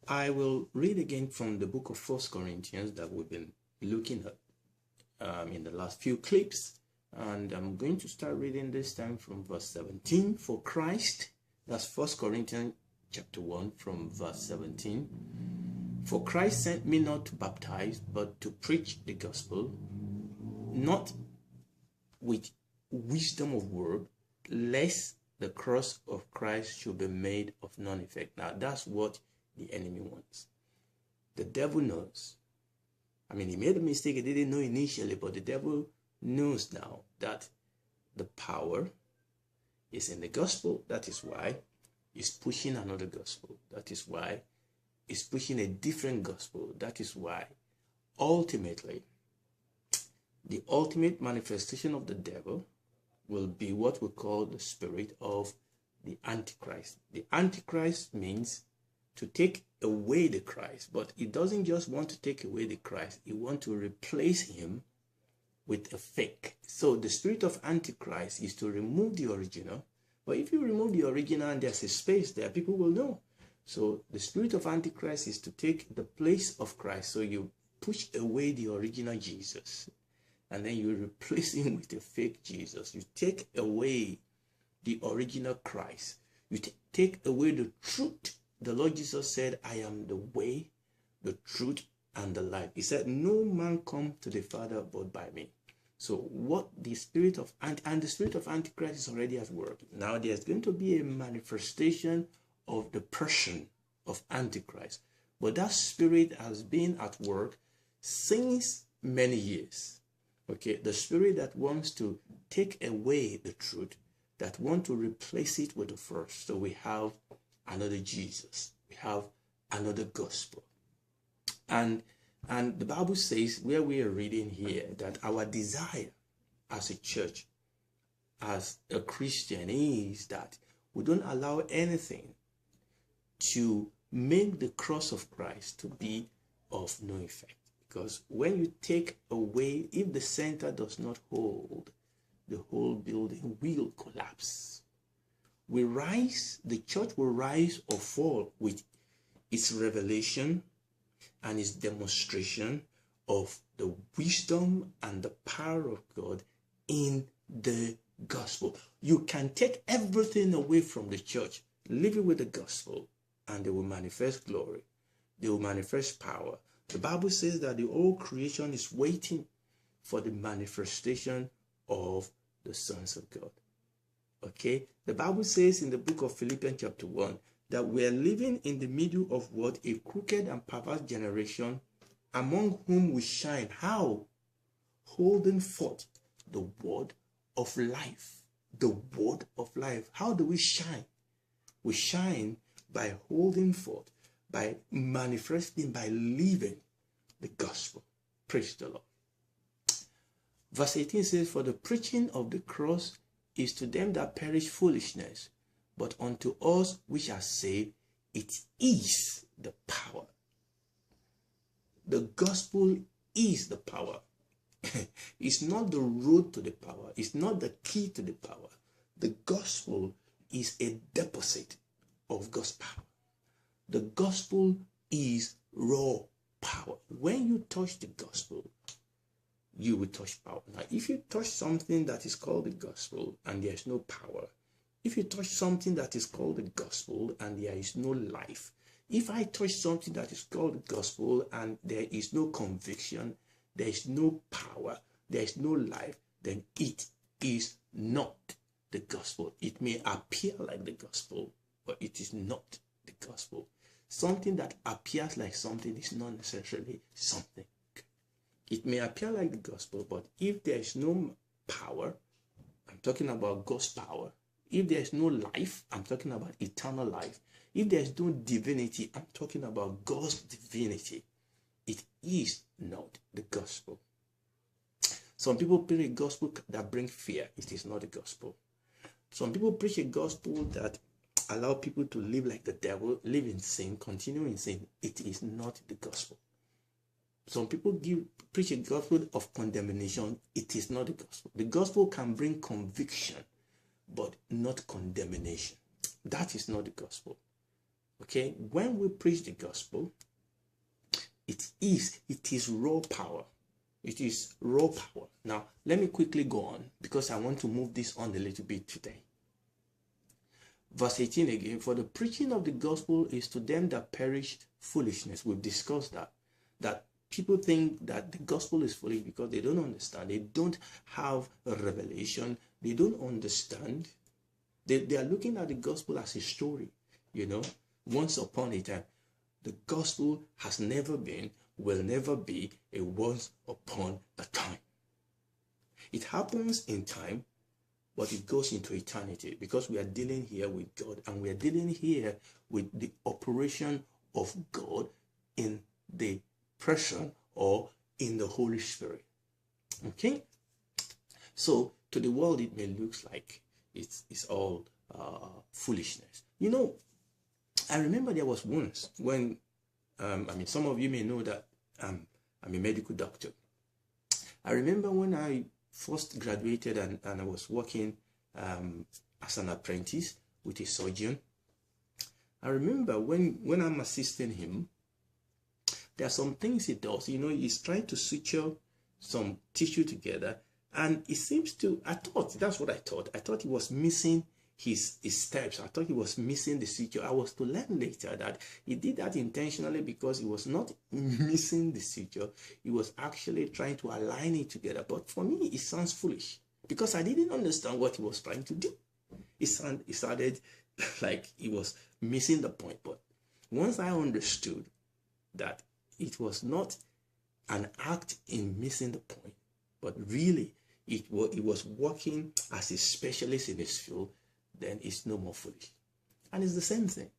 I will read again from the book of 1 Corinthians that we've been looking at in the last few clips. And I'm going to start reading this time from verse 17. For Christ, that's 1 Corinthians chapter 1 from verse 17. For Christ sent me not to baptize, but to preach the gospel, not with wisdom of word, lest the cross of Christ should be made of none effect. Now, that's what the enemy wants. The devil knows. I mean, he made a mistake. He didn't know initially, but the devil knows now that the power is in the gospel. That is why he's pushing another gospel. That is why he's pushing a different gospel. That is why ultimately the ultimate manifestation of the devil will be what we call the spirit of the antichrist. The antichrist means to take away the Christ, but he doesn't just want to take away the Christ. He wants to replace him with a fake. So the spirit of antichrist is to remove the original. But if you remove the original and there's a space there, people will know. So the spirit of antichrist is to take the place of Christ. So you push away the original Jesus and then you replace him with a fake Jesus. You take away the original Christ. You take away the truth. The Lord Jesus said, I am the way, the truth, and the life. He said, no man come to the Father but by me. So what the spirit of, and the spirit of Antichrist is already at work. Now there's going to be a manifestation of the person of Antichrist. But that spirit has been at work since many years. Okay, the spirit that wants to take away the truth, that want to replace it with the first. So we have another Jesus. We have another gospel. And the Bible says, where we are reading here, that our desire as a church, as a Christian, is that we don't allow anything to make the cross of Christ to be of no effect. Because when you take away, if the center does not hold, the whole building will collapse. We rise, the church will rise or fall with its revelation and its demonstration of the wisdom and the power of God in the gospel. You can take everything away from the church, leave it with the gospel, and they will manifest glory. They will manifest power. The Bible says that the whole creation is waiting for the manifestation of the sons of God. Okay, the Bible says in the book of Philippians chapter 1 that we are living in the middle of what? A crooked and perverse generation, among whom we shine. How? Holding forth the word of life. The word of life. How do we shine? We shine by holding forth, by manifesting, by living the gospel. Praise the Lord. Verse 18 says, for the preaching of the cross is to them that perish foolishness, but unto us which are saved, it is the power. The gospel is the power. It's not the road to the power. It's not the key to the power. The gospel is a deposit of God's power. The gospel is raw power. When you touch the gospel, you will touch power. Now, if you touch something that is called the gospel and there is no power, if you touch something that is called the gospel and there is no life, if I touch something that is called the gospel and there is no conviction, there is no power, there is no life, then it is not the gospel. It may appear like the gospel, but it is not the gospel. Something that appears like something is not necessarily something. It may appear like the gospel, but if there is no power, I'm talking about God's power. If there is no life, I'm talking about eternal life. If there is no divinity, I'm talking about God's divinity. It is not the gospel. Some people preach a gospel that brings fear. It is not the gospel. Some people preach a gospel that allow people to live like the devil, live in sin, continue in sin. It is not the gospel. Some people preach a gospel of condemnation. It is not the gospel. The gospel can bring conviction, but not condemnation. That is not the gospel. Okay, when we preach the gospel, it is raw power. It is raw power. Now, let me quickly go on because I want to move this on a little bit today. Verse 18 again, for the preaching of the gospel is to them that perish foolishness. We've discussed that people think that the gospel is foolish because they don't understand. They don't have a revelation. They don't understand. They are looking at the gospel as a story. You know, once upon a time, the gospel has never been, will never be a once upon a time. It happens in time, but it goes into eternity because we are dealing here with God, and we are dealing here with the operation of God in the person or in the Holy Spirit. Okay? So to the world, it may look like it's all foolishness. You know, I remember there was once when, some of you may know that I'm a medical doctor. I remember when I first graduated and I was working as an apprentice with a surgeon. I remember when I'm assisting him, there are some things he does. You know, he's trying to suture some tissue together, and it seems to, that's what I thought. I thought he was missing his steps. I thought he was missing the suture. I was to learn later that he did that intentionally because he was not missing the suture. He was actually trying to align it together. But for me, it sounds foolish because I didn't understand what he was trying to do. It sounded like he was missing the point. But once I understood that it was not an act in missing the point, but really it was working as a specialist in his field, then it's no more foolish. And it's the same thing.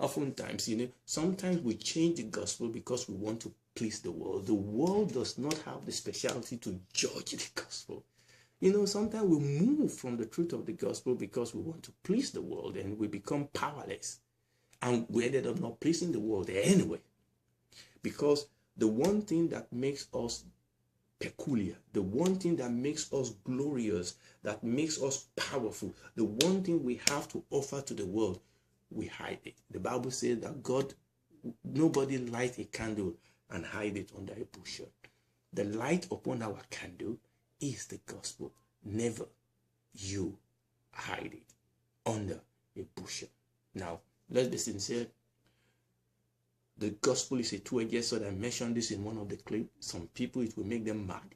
Oftentimes, you know, sometimes we change the gospel because we want to please the world. The world does not have the specialty to judge the gospel. You know, sometimes we move from the truth of the gospel because we want to please the world, and we become powerless. And we ended up not pleasing the world anyway. Because the one thing that makes us peculiar, the one thing that makes us glorious, that makes us powerful, the one thing we have to offer to the world, we hide it. The Bible says that nobody light a candle and hide it under a bushel. The light upon our candle is the gospel. Never you hide it under a bushel. Now, let's be sincere. The gospel is a two-edged sword. I mentioned this in one of the clips. Some people, it will make them mad.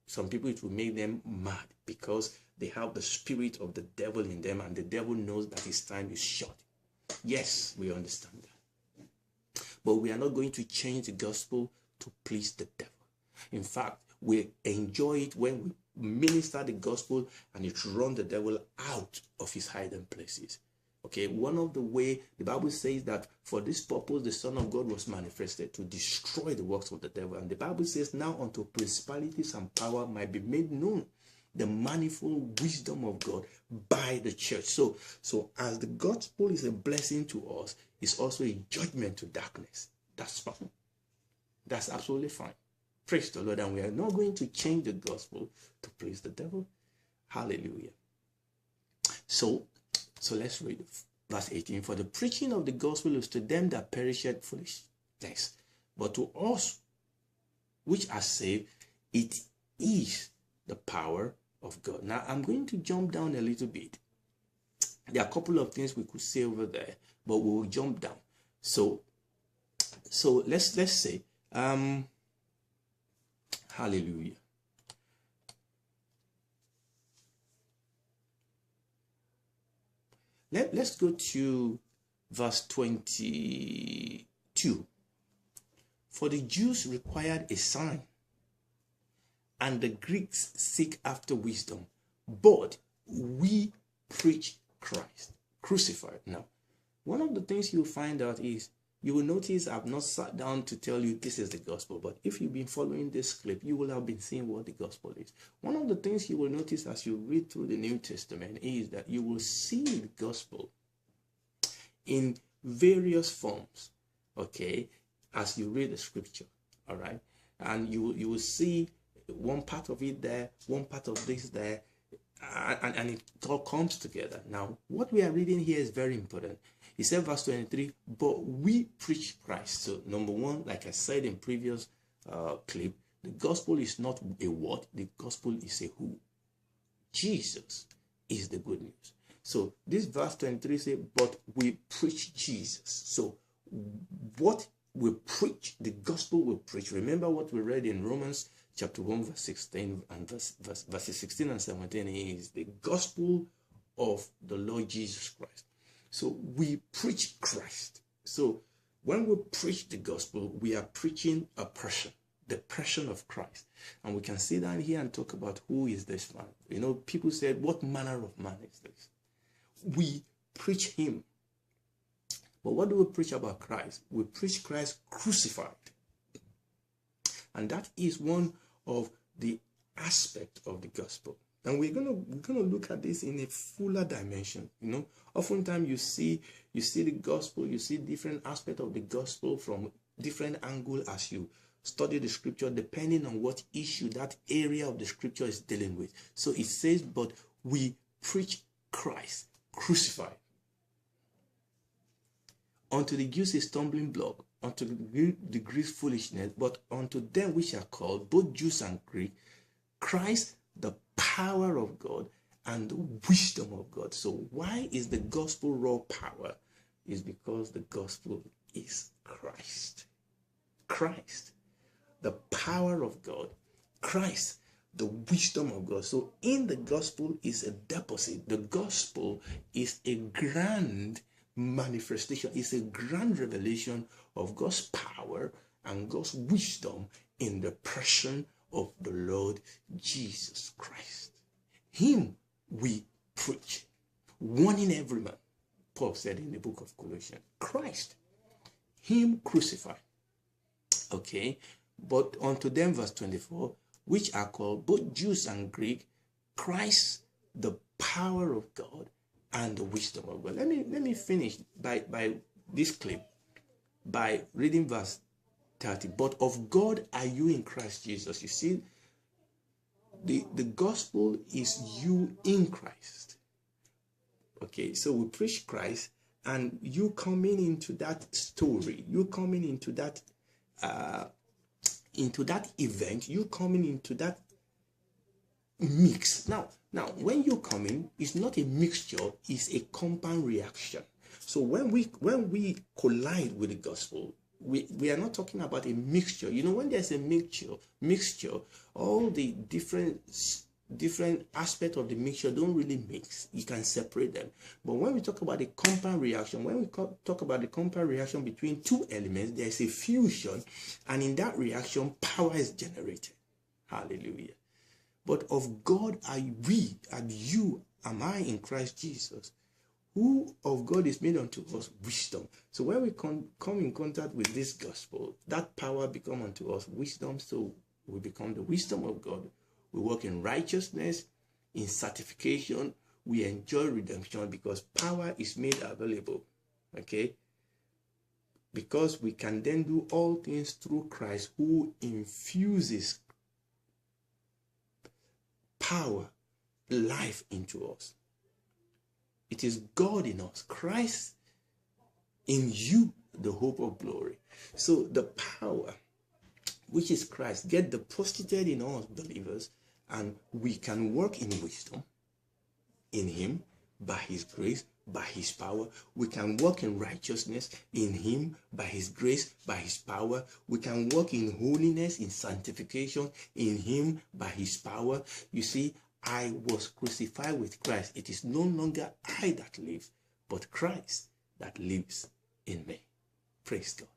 Some people, it will make them mad because they have the spirit of the devil in them, and the devil knows that his time is short. Yes, we understand that. But we are not going to change the gospel to please the devil. In fact, we enjoy it when we minister the gospel and it runs the devil out of his hiding places. Okay, one of the way the Bible says that for this purpose the Son of God was manifested to destroy the works of the devil. And the Bible says now unto principalities and power might be made known the manifold wisdom of God by the church. So as the gospel is a blessing to us, it's also a judgment to darkness. That's fine. That's absolutely fine. Praise the Lord. And we are not going to change the gospel to please the devil. Hallelujah. So let's read verse 18. For the preaching of the gospel is to them that perisheth foolishness, but to us which are saved, it is the power of God. Now, I'm going to jump down a little bit. There are a couple of things we could say over there, but we will jump down. So let's say, hallelujah. Let's go to verse 22. For the Jews required a sign, and the Greeks seek after wisdom, but we preach Christ crucified. Now, one of the things you'll find out is, you will notice I've not sat down to tell you this is the gospel, but if you've been following this clip, you will have been seeing what the gospel is. One of the things you will notice as you read through the New Testament is that you will see the gospel in various forms, okay, as you read the scripture, all right? And you will see one part of it there, one part of this there, and it all comes together. Now, what we are reading here is very important. He said, verse 23, but we preach Christ. So number one, like I said in previous clip, the gospel is not a what, the gospel is a who. Jesus is the good news. So this verse 23 says, but we preach Jesus. So what we preach, the gospel we preach. Remember what we read in Romans chapter 1, verse 16 and verses 16 and 17 is the gospel of the Lord Jesus Christ. So we preach Christ. So when we preach the gospel, we are preaching a person, the person of Christ. And we can sit down here and talk about who is this man. You know, people said, what manner of man is this? We preach him. But what do we preach about Christ? We preach Christ crucified. And that is one of the aspects of the gospel. And we're gonna look at this in a fuller dimension. You know, oftentimes you see the gospel, you see different aspects of the gospel from different angles as you study the scripture, depending on what issue that area of the scripture is dealing with. So it says, but we preach Christ crucified. Unto the Jews a stumbling block, unto the Greeks foolishness, but unto them which are called, both Jews and Greek, Christ the power of God and the wisdom of God. So why is the gospel raw power? Is because the gospel is Christ. Christ, the power of God. Christ, the wisdom of God. So in the gospel is a deposit. The gospel is a grand manifestation. It's a grand revelation of God's power and God's wisdom in the person of the Lord Jesus Christ. Him we preach, warning every man. Paul said in the book of Colossians, Christ, him crucified. Okay, but unto them, verse 24, which are called both Jews and Greek, Christ, the power of God and the wisdom of God. Let me finish by this clip by reading verse 30. But of God are you in Christ Jesus. You see, the gospel is you in Christ. Okay, so we preach Christ, and you coming into that story, you coming into that event, you coming into that mix. Now, when you come in, it's not a mixture, it's a compound reaction. So when we collide with the gospel, we are not talking about a mixture. You know, when there's a mixture, all the different aspects of the mixture don't really mix. You can separate them. But when we talk about the compound reaction, when we talk about the compound reaction between two elements, there's a fusion, and in that reaction, power is generated. Hallelujah. But of God are we, and you, am I in Christ Jesus, who of God is made unto us wisdom. So when we come in contact with this gospel, that power become unto us wisdom. So we become the wisdom of God. We walk in righteousness, in sanctification. We enjoy redemption because power is made available. Okay? Because we can then do all things through Christ, who infuses power, life into us. It is God in us, Christ in you, the hope of glory. So the power, which is Christ, get deposited in us believers, and we can work in wisdom in him, by his grace, by his power. We can walk in righteousness in him, by his grace, by his power. We can walk in holiness, in sanctification in him, by his power. You see, I was crucified with Christ. It is no longer I that live, but Christ that lives in me. Praise God.